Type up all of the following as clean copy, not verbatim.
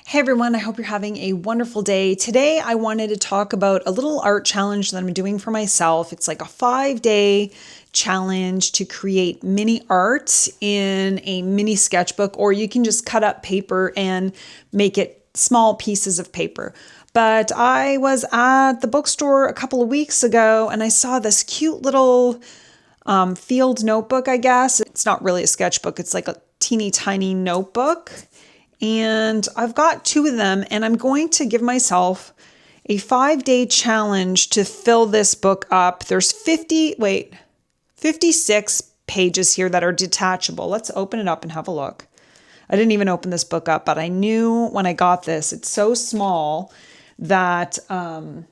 Hey everyone, I hope you're having a wonderful day. Today I wanted to talk about a little art challenge that I'm doing for myself. It's like a 5-day challenge to create mini art in a mini sketchbook, or you can just cut up paper and make it small pieces of paper. But I was at the bookstore a couple of weeks ago and I saw this cute little field notebook, I guess. It's not really a sketchbook, it's like a teeny tiny notebook. And I've got 2 of them, and I'm going to give myself a 5-day challenge to fill this book up. There's 56 pages here that are detachable. Let's open it up and have a look. I didn't even open this book up, but I knew when I got this, it's so small that I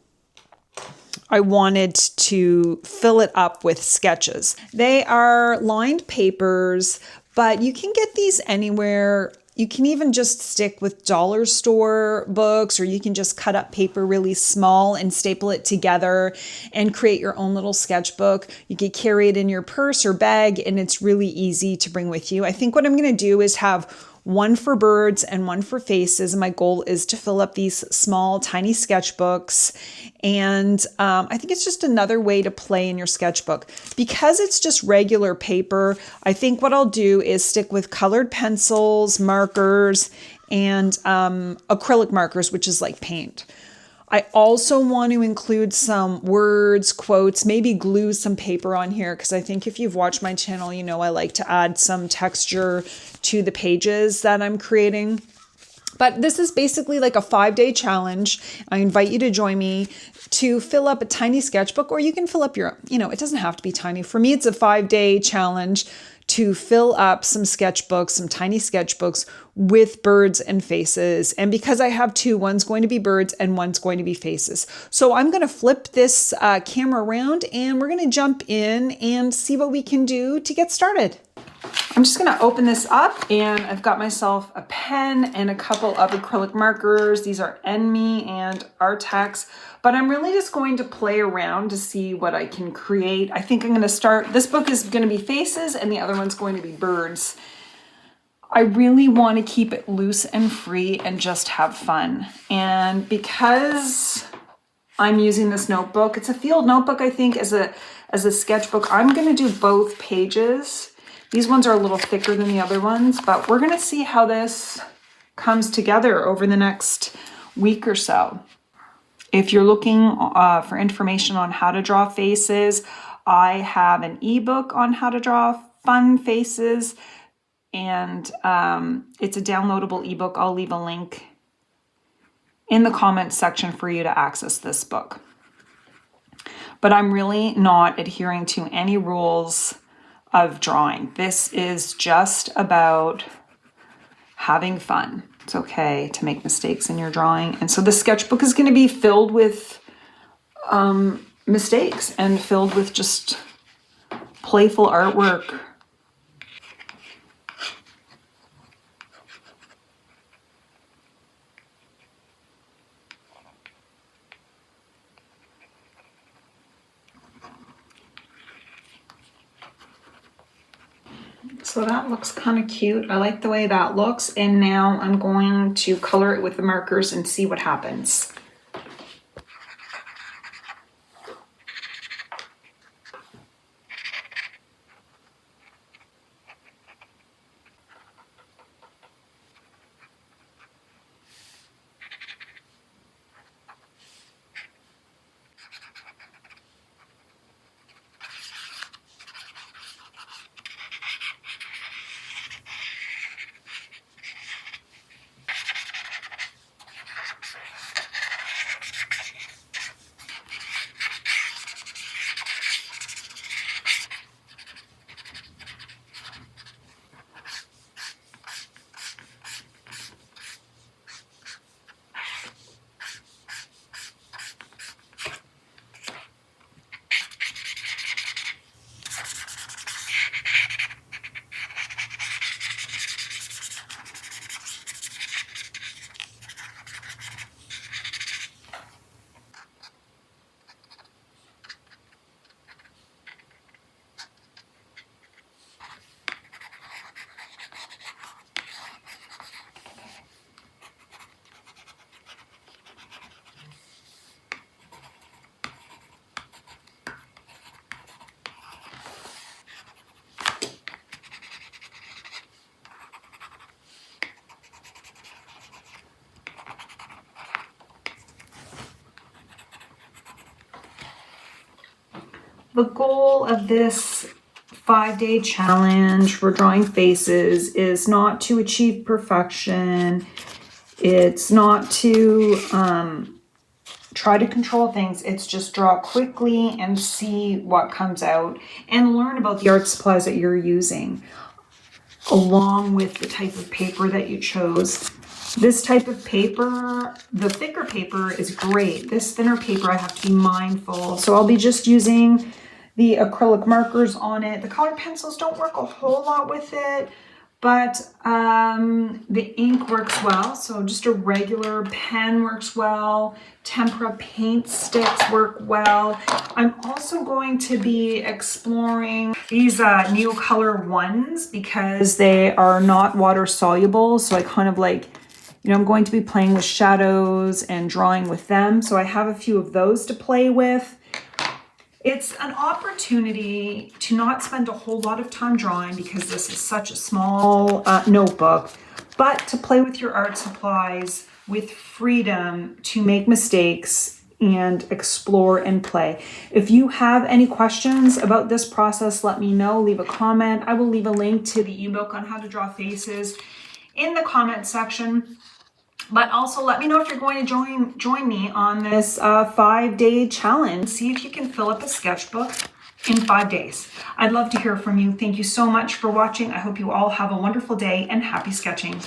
wanted to fill it up with sketches. They are lined papers, but you can get these anywhere. You can even just stick with dollar store books, or you can just cut up paper really small and staple it together and create your own little sketchbook. You can carry it in your purse or bag, and it's really easy to bring with you. I think what I'm going to do is have one for birds and one for faces. My goal is to fill up these small, tiny sketchbooks. And I think it's just another way to play in your sketchbook. Because it's just regular paper, I think what I'll do is stick with colored pencils, markers, and acrylic markers, which is like paint. I also want to include some words, quotes, maybe glue some paper on here, because I think if you've watched my channel, you know I like to add some texture to the pages that I'm creating. But this is basically like a 5-day challenge. I invite you to join me to fill up a tiny sketchbook, or you can fill up your, it doesn't have to be tiny. For me, it's a 5-day challenge to fill up some sketchbooks, some tiny sketchbooks with birds and faces. And because I have 2, one's going to be birds and one's going to be faces. So I'm going to flip this camera around and we're going to jump in and see what we can do to get started. I'm just going to open this up, and I've got myself a pen and a couple of acrylic markers. These are Enme and Artex, but I'm really just going to play around to see what I can create. I think I'm going to start, this book is going to be faces and the other one's going to be birds. I really want to keep it loose and free and just have fun. And because I'm using this notebook, it's a field notebook, I think, as a sketchbook, I'm going to do both pages. These ones are a little thicker than the other ones, but we're going to see how this comes together over the next week or so. If you're looking for information on how to draw faces, I have an ebook on how to draw fun faces, and it's a downloadable ebook. I'll leave a link in the comments section for you to access this book. But I'm really not adhering to any rules of drawing. This is just about having fun. It's okay to make mistakes in your drawing. And so the sketchbook is going to be filled with mistakes and filled with just playful artwork. So that looks kind of cute. I like the way that looks. And now I'm going to color it with the markers and see what happens. The goal of this 5-day challenge for drawing faces is not to achieve perfection. It's not to try to control things. It's just draw quickly and see what comes out and learn about the art supplies that you're using along with the type of paper that you chose. This type of paper, the thicker paper is great. This thinner paper, I have to be mindful. So I'll be just using the acrylic markers on it. The colored pencils don't work a whole lot with it, but the ink works well. So just a regular pen works well. Tempera paint sticks work well. I'm also going to be exploring these Neocolor ones because they are not water soluble. So I kind of like, you know, I'm going to be playing with shadows and drawing with them. So I have a few of those to play with. It's an opportunity to not spend a whole lot of time drawing because this is such a small notebook, but to play with your art supplies with freedom to make mistakes and explore and play. If you have any questions about this process, let me know. Leave a comment. I will leave a link to the ebook on how to draw faces in the comment section. But also let me know if you're going to join me on this 5-day challenge. See if you can fill up a sketchbook in 5 days. I'd love to hear from you. Thank you so much for watching. I hope you all have a wonderful day and happy sketching.